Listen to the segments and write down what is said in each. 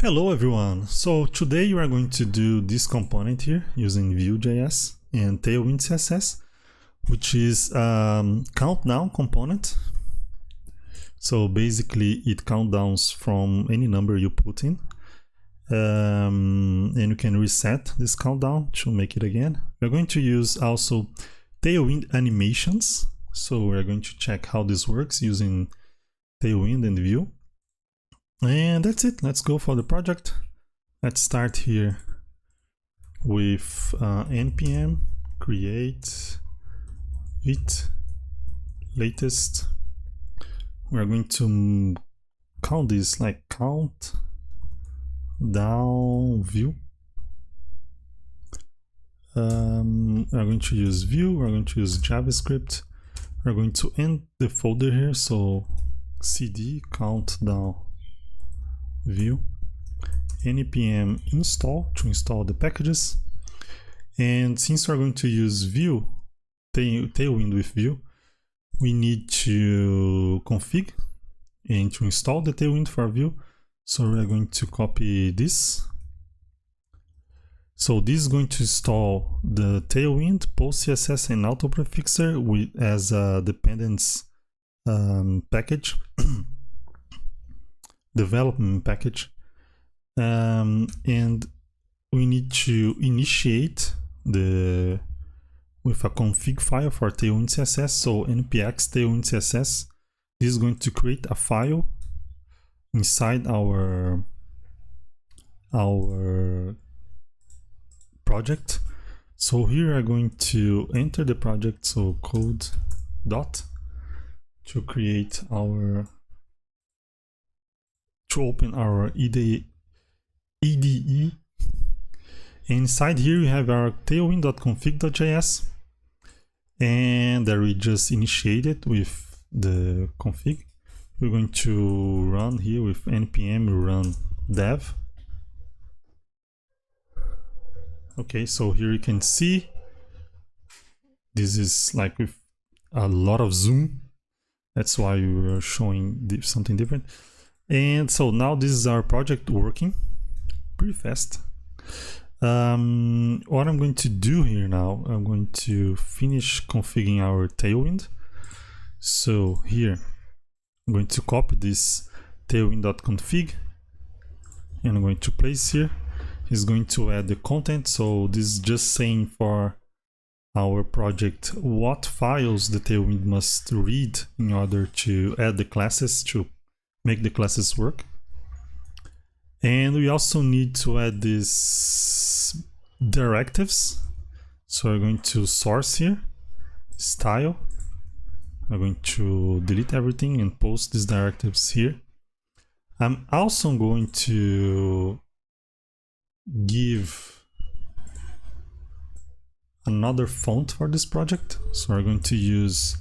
Hello everyone! So today you are going to do this component here using Vue.js and Tailwindcss, which is countdown component. So basically it countdowns from any number you put in, and you can reset this countdown to make it again. We're going to use also Tailwind animations. So we're going to check how this works using Tailwind and Vue. And that's it. Let's go for the project. Let's start here with npm create vit latest. We're going to count this like count down view. We're going to use Vue. We're going to use JavaScript. We're going to end the folder here. So cd countdown Vue npm install to install the packages. And since we're going to use Vue, Tailwind with Vue, we need to config and to install the Tailwind for Vue. So we're going to copy this. So this is going to install the Tailwind, PostCSS, and Autoprefixer as a dependence package. Development package, and we need to initiate with a config file for Tailwindcss. So npx Tailwindcss, this is going to create a file inside our project. So here I'm going to enter the project, so code dot to create our to open our IDE. Inside here we have our tailwind.config.js, and that we just initiated with the config. We're going to run here with npm run dev. Okay, so here you can see this is like with a lot of zoom. That's why we are showing something different. And so now this is our project working pretty fast. What I'm going to do here now, I'm going to finish configuring our Tailwind. So here, I'm going to copy this tailwind.config and I'm going to place here. It's going to add the content. So this is just saying for our project what files the Tailwind must read in order to add the classes to make the classes work. And we also need to add these directives. So we're going to source here, style. I'm going to delete everything and post these directives here. I'm also going to give another font for this project. So we're going to use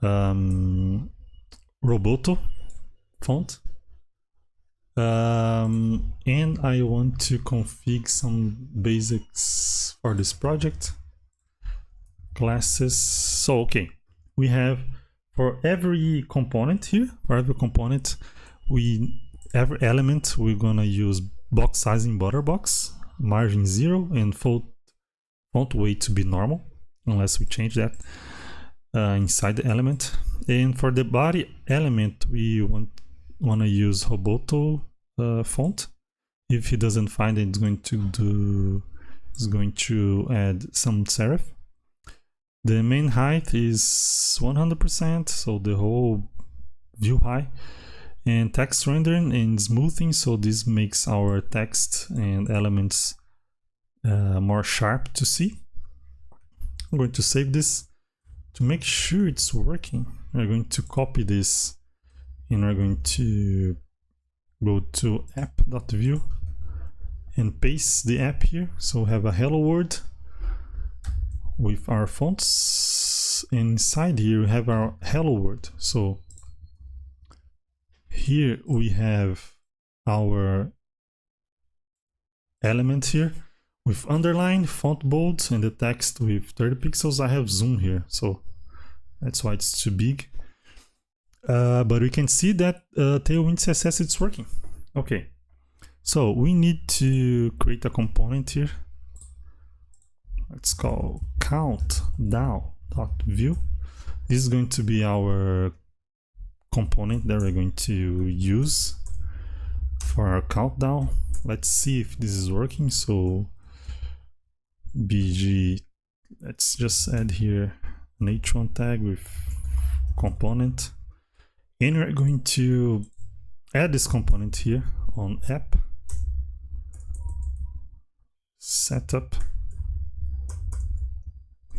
Roboto font, and I want to config some basics for this project. Classes. So okay, we have for every component here, for every component, every element we're gonna use box sizing border box, margin 0, and font weight to be normal, unless we change that inside the element. And for the body element, we want to use Roboto font. If he doesn't find it, it's going to add some serif. The main height is 100%, so the whole view height, and text rendering and smoothing. So this makes our text and elements more sharp to see. I'm going to save this. To make sure it's working, we're going to copy this and we're going to go to app.vue and paste the app here. So we have a hello world with our fonts, and inside here we have our hello world. So here we have our element here with underline, font bold, and the text with 30 pixels. I have zoom here, so that's why it's too big. But we can see that Tailwindcss it's working. Okay, So we need to create a component here. Let's call countdown.view. This is going to be our component that we're going to use for our countdown. Let's see if this is working. So bg, let's just add here an h1 tag with component, and we're going to add this component here on app setup.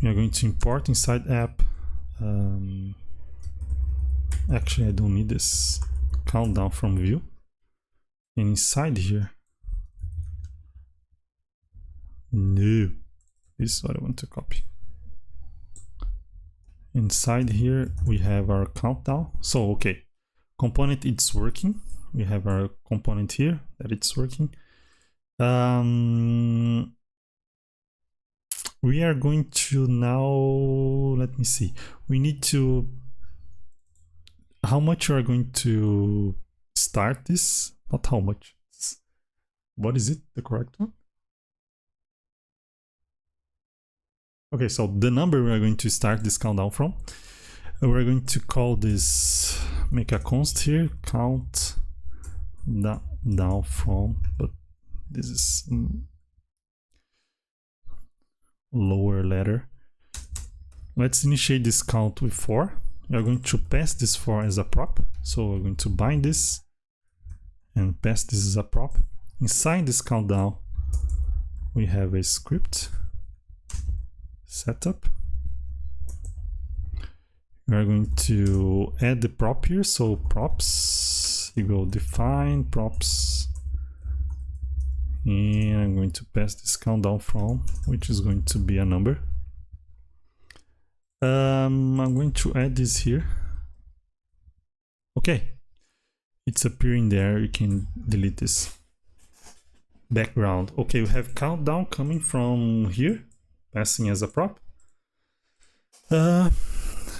We are going to import inside app. Actually, I don't need this countdown from view. And inside here, no, this is what I want to copy. Inside here, we have our countdown. So, okay, component, it's working. We have our component here that it's working. We are going to now, let me see. We need to, how much you are going to start this? Not how much. What is it, the correct one? Okay, so the number we are going to start this countdown from, we're going to call this, make a const here, count down from, but this is lower letter. Let's initiate this count with 4. We are going to pass this 4 as a prop. So we're going to bind this and pass this as a prop. Inside this countdown, we have a script setup. We are going to add the prop here. So props, you go define props. And I'm going to pass this countdown from, which is going to be a number. I'm going to add this here. Okay, it's appearing there. You can delete this background. Okay, we have countdown coming from here, passing as a prop.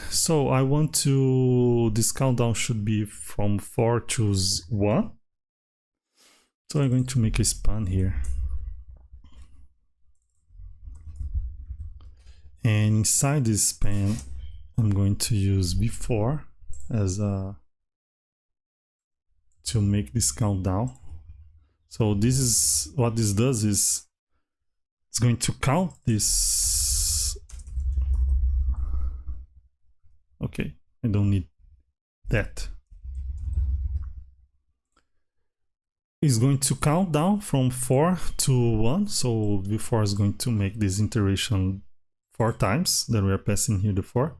So I want to, this countdown should be from 4 to 1. So I'm going to make a span here. And inside this span, I'm going to use before as a, to make this countdown. So this is, what this does is, it's going to count this. Okay, I don't need that. Is going to count down from 4 to 1. So before is going to make this iteration 4 times that we are passing here the 4.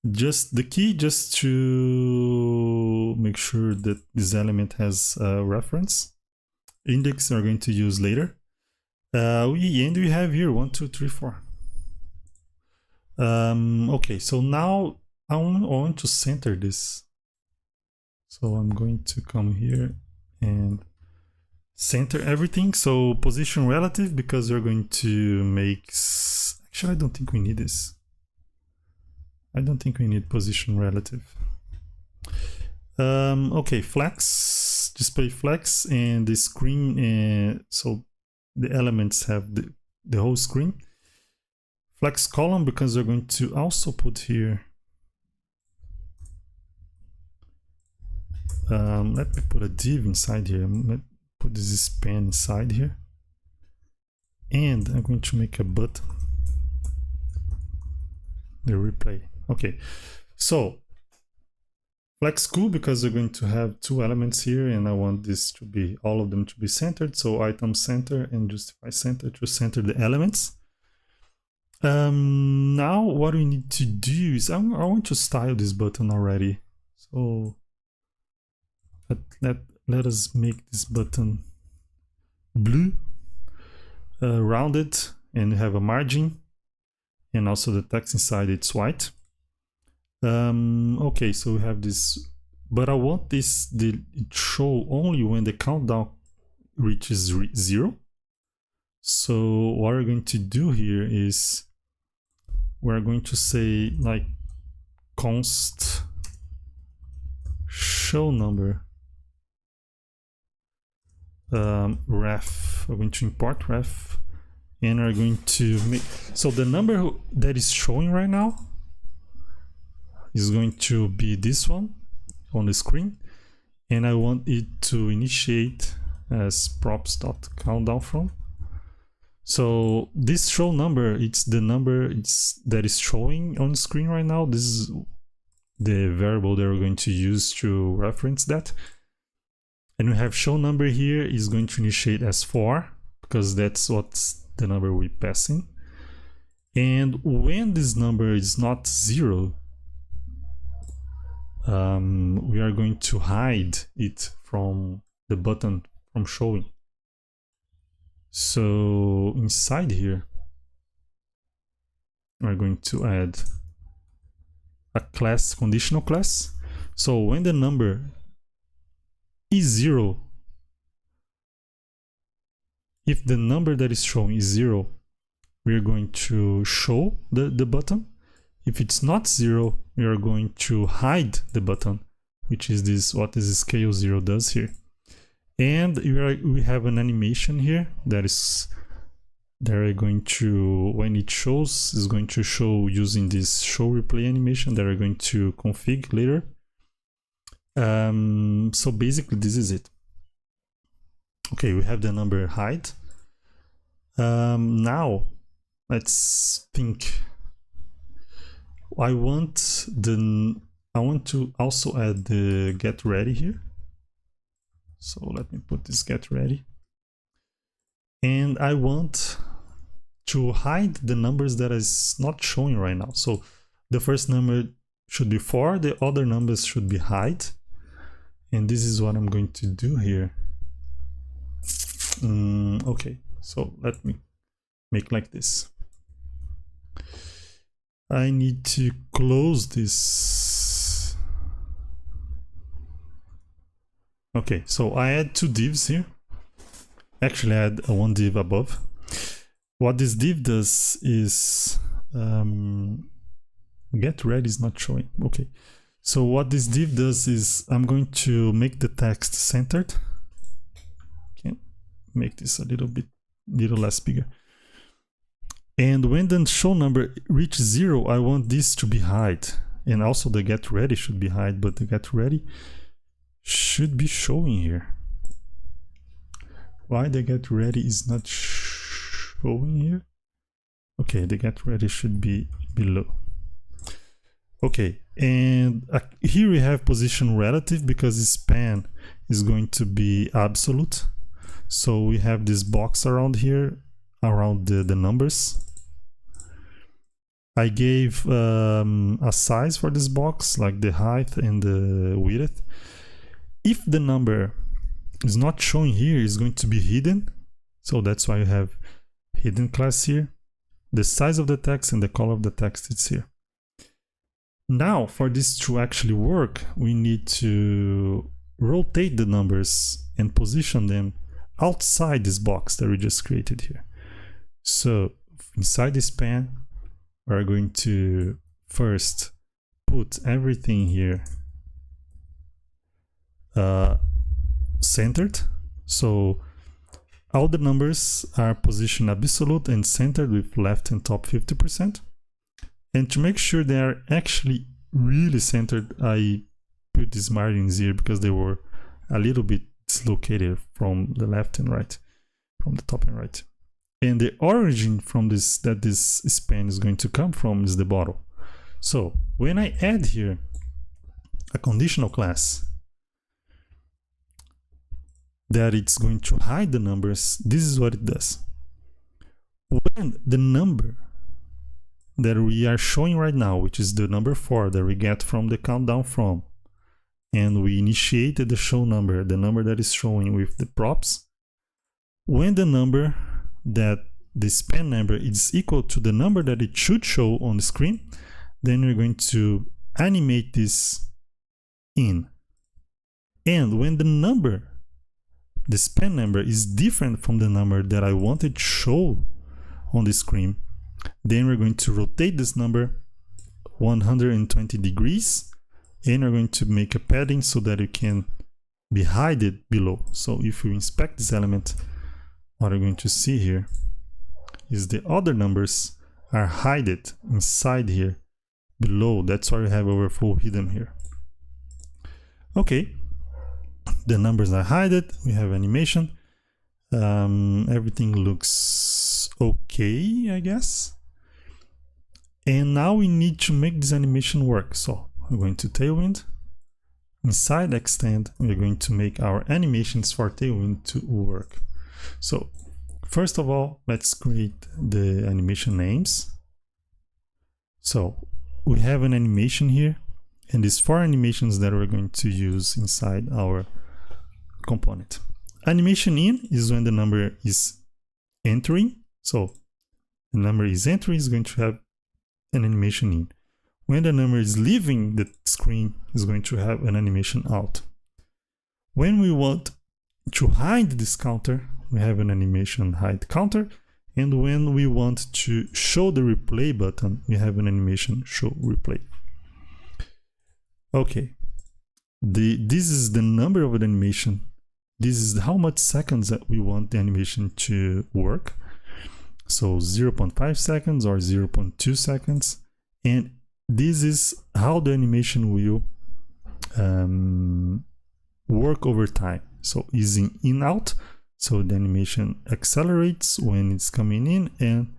Just the key, just to make sure that this element has a reference. Index we are going to use later. We have here 1, 2, 3, 4. Okay, so now I want to center this. So I'm going to come here and center everything. So position relative, because we're going to make, actually I don't think we need this. I don't think we need position relative. Okay, flex, display flex, and the screen, so the elements have the whole screen. Flex column, because we're going to also put here, let me put a div inside here. Put this span inside here, and I'm going to make a button, the replay. Okay, so flex cool, because we're going to have 2 elements here, and I want this to be, all of them to be centered. So item center and justify center to center the elements. Now what we need to do is I want to style this button already. So let us make this button blue, rounded, and have a margin, and also the text inside it's white. Okay, so we have this, but I want this it show only when the countdown reaches 0. So what we're going to do here is we're going to say like const show number. ref. We're going to import ref, and we're going to make, so the number that is showing right now is going to be this one on the screen, and I want it to initiate as props.countdown_from. So this show number, it's the number that is showing on screen right now. This is the variable that we're going to use to reference that. And we have show number here is going to initiate as 4, because that's what's the number we pass in. And when this number is not 0, we are going to hide it from the button from showing. So inside here, we're going to add a class, conditional class. So when the number is 0, if the number that is showing is 0, we are going to show the button. If it's not 0, we are going to hide the button, which is this, what this scale 0 does here. And we have an animation here that are going to, when it shows, is going to show using this show replay animation that we're going to config later. So basically this is it. Okay, we have the number hide. Now let's think. I want to also add the get ready here. So let me put this get ready. And I want to hide the numbers that is not showing right now. So the first number should be 4, the other numbers should be hide. And this is what I'm going to do here. Okay, so let me make like this. I need to close this. Okay, so I add 2 divs here. Actually, I add one div above. What this div does is get ready is not showing. Okay, so what this div does is I'm going to make the text centered. Okay, make this a little less bigger. And when the show number reaches 0, I want this to be hide, and also the get ready should be hide, but the get ready should be showing here. Why the get ready is not showing here? Okay, the get ready should be below. Okay, and here we have position relative because the span is going to be absolute. So we have this box around here, around the numbers. I gave a size for this box, like the height and the width. If the number is not showing here, it's going to be hidden. So that's why you have hidden class here. The size of the text and the color of the text is here. Now, for this to actually work, we need to rotate the numbers and position them outside this box that we just created here. So inside this span, we're going to first put everything here centered. So all the numbers are positioned absolute and centered with left and top 50%. And to make sure they are actually really centered, I put these margins here because they were a little bit dislocated from the left and right, from the top and right. And the origin from this, that this span is going to come from, is the bottom. So when I add here a conditional class that it's going to hide the numbers, this is what it does. When the number that we are showing right now, which is the number 4 that we get from the countdown from, and we initiated the show number, the number that is showing with the props, when the number that the span number is equal to the number that it should show on the screen, then we're going to animate this in. And when the number, the span number, is different from the number that I wanted to show on the screen, then we're going to rotate this number 120 degrees, and we're going to make a padding so that you can be hidden below. So if you inspect this element, what you're going to see here is the other numbers are hidden inside here below. That's why we have overflow hidden here. Okay, the numbers are hidden. We have animation. Everything looks okay, I guess. And now we need to make this animation work. So we're going to Tailwind. Inside Extend, we're going to make our animations for Tailwind to work. So first of all, let's create the animation names. So we have an animation here, and these 4 animations that we're going to use inside our component. Animation in is when the number is entering. So the number is entering is going to have an animation in. When the number is leaving the screen, is going to have an animation out. When we want to hide this counter, we have an animation hide counter. And when we want to show the replay button, we have an animation show replay. Okay, this is the number of the animation. This is how much seconds that we want the animation to work. So 0.5 seconds or 0.2 seconds. And this is how the animation will work over time. So is in out. So the animation accelerates when it's coming in and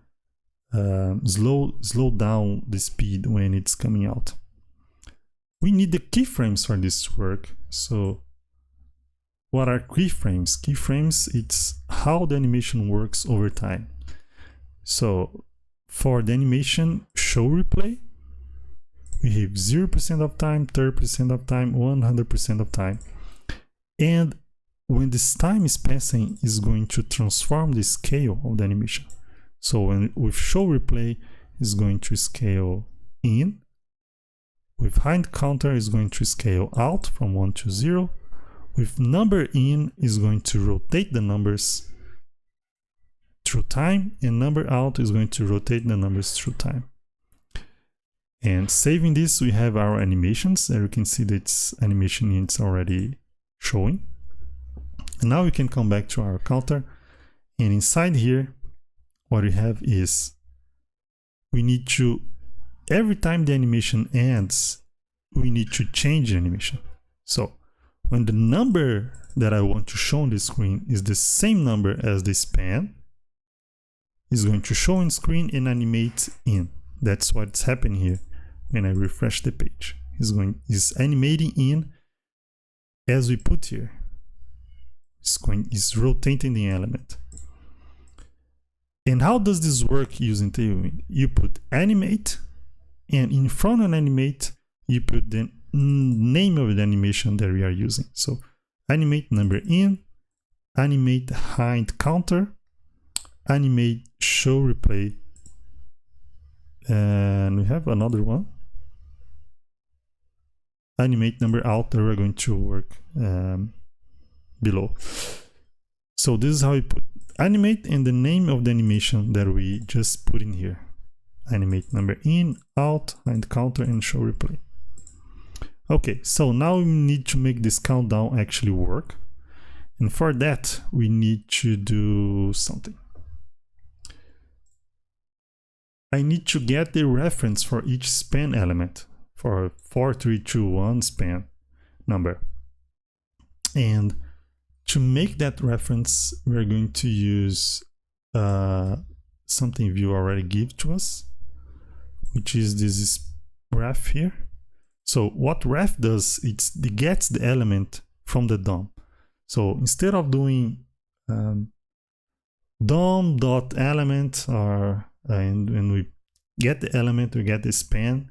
slow down the speed when it's coming out. We need the keyframes for this to work. So what are keyframes? Keyframes, it's how the animation works over time. So for the animation show replay, we have 0% of time, 30% of time, 100% of time. And when this time is passing, is going to transform the scale of the animation. So when with show replay is going to scale in, with hide counter is going to scale out from 1 to 0, with number in is going to rotate the numbers through time, and number out is going to rotate the numbers through time. And saving this, we have our animations. There you can see that it's animation in, it's already showing. And now we can come back to our counter, and inside here what we have is we need to, every time the animation ends, we need to change the animation. So when the number that I want to show on the screen is the same number as the span, is going to show on screen and animate in. That's what's happening here when I refresh the page. Is animating in as we put here. It's rotating the element. And how does this work using Tailwind? You put animate, and in front of animate, you put the name of the animation that we are using. So animate number in, animate hide counter, animate show replay, and we have another one. Animate number out that we're going to work below. So this is how we put animate and the name of the animation that we just put in here. Animate number in, out, hide counter, and show replay. Okay, so now we need to make this countdown actually work. And for that, we need to do something. I need to get the reference for each span element for 4321 span number. And to make that reference, we're going to use something Vue already gave to us, which is this ref here. So what ref does, it gets the element from the DOM. So instead of doing DOM.element, and when we get the element, we get the span,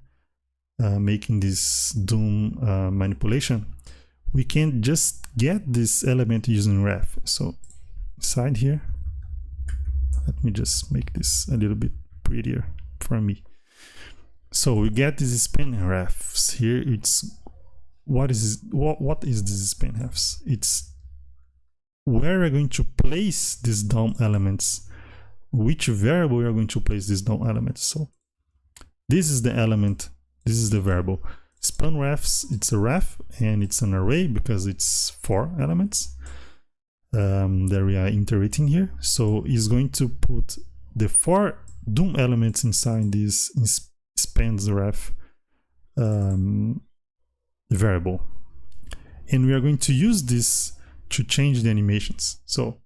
making this DOM manipulation, we can just get this element using ref. So inside here, let me just make this a little bit prettier for me. So we get these span refs here. It's what is this span refs? It's where we're going to place these DOM elements, which variable we are going to place these DOM elements. So this is the element, this is the variable. span refs, it's a ref and it's an array because it's 4 elements that we are iterating here. So it's going to put the 4 DOM elements inside this spans ref variable, and we are going to use this to change the animations. So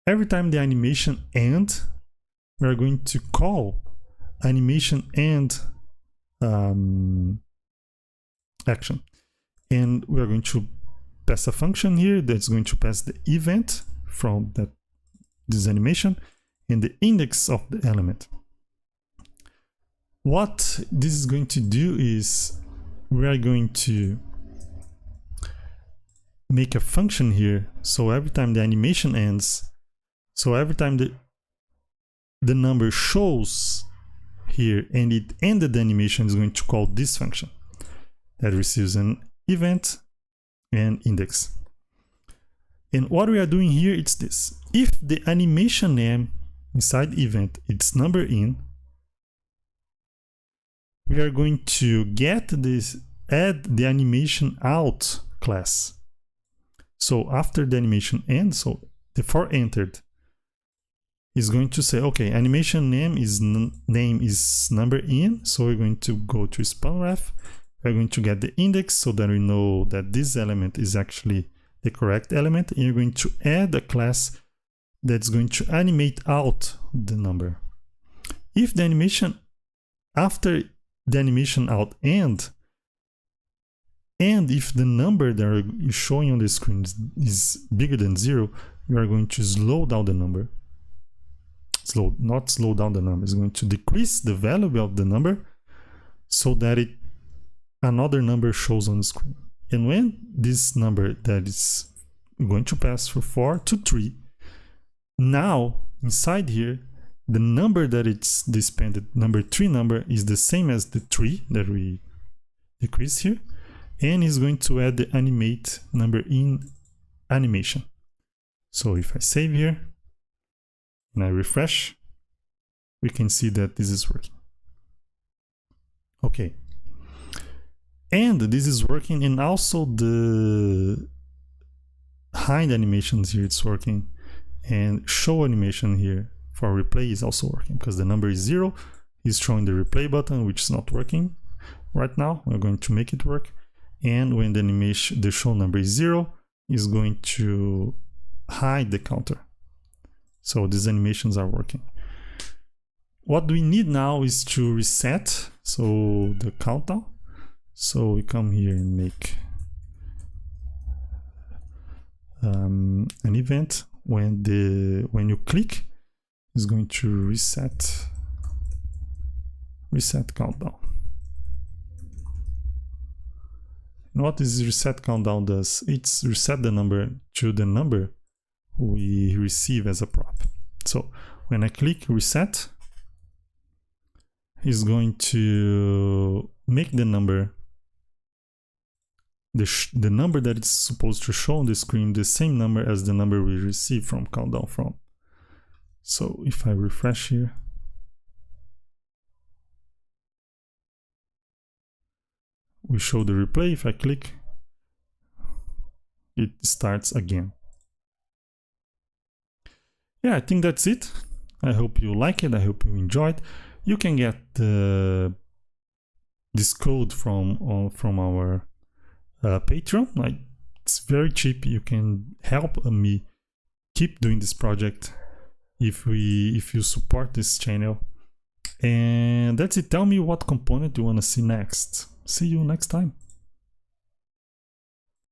every time the animation ends, we are going to call animation end action, and we are going to pass a function here that's going to pass the event from this animation and the index of the element. What this is going to do is we are going to make a function here, so every time the animation ends, so every time the number shows here and it ended the animation, is going to call this function that receives an event and index. And what we are doing here is this: if the animation name inside event it's number in, we are going to get this, add the animation out class. So after the animation ends, so the for entered is going to say, okay, animation name is number in, so we're going to go to span ref. We're going to get the index so that we know that this element is actually the correct element, and you're going to add a class that's going to animate out the number. If the animation after the animation out end, and if the number that is showing on the screen is bigger than 0, we are going to slow down the number. Not slow down the number, it's going to decrease the value of the number so that another number shows on the screen. And when this number that is going to pass from 4 to 3, now inside here, the number that it's dispensed, number 3 number, is the same as the 3 that we decrease here, and is going to add the animate number in animation. So if I save here and I refresh, we can see that this is working. Okay. And this is working, and also the hide animations here, it's working, and show animation here for replay is also working, because the number is 0 is showing the replay button, which is not working right now. We're going to make it work, and when the animation, the show number is 0, is going to hide the counter. So these animations are working. What we need now is to reset so the countdown. So we come here and make an event when you click, is going to reset countdown. And what this reset countdown does, it's reset the number to the number we receive as a prop. So when I click reset, it's going to make the number, the number that it's supposed to show on the screen, the same number as the number we receive from countdown from. So if I refresh here, we show the replay. If I click, it starts again. Yeah, I think that's it. I hope you like it. I hope you enjoyed. You can get this code from our Patreon. Like, it's very cheap. You can help me keep doing this project if you support this channel. And that's it. Tell me what component you want to see next. See you next time.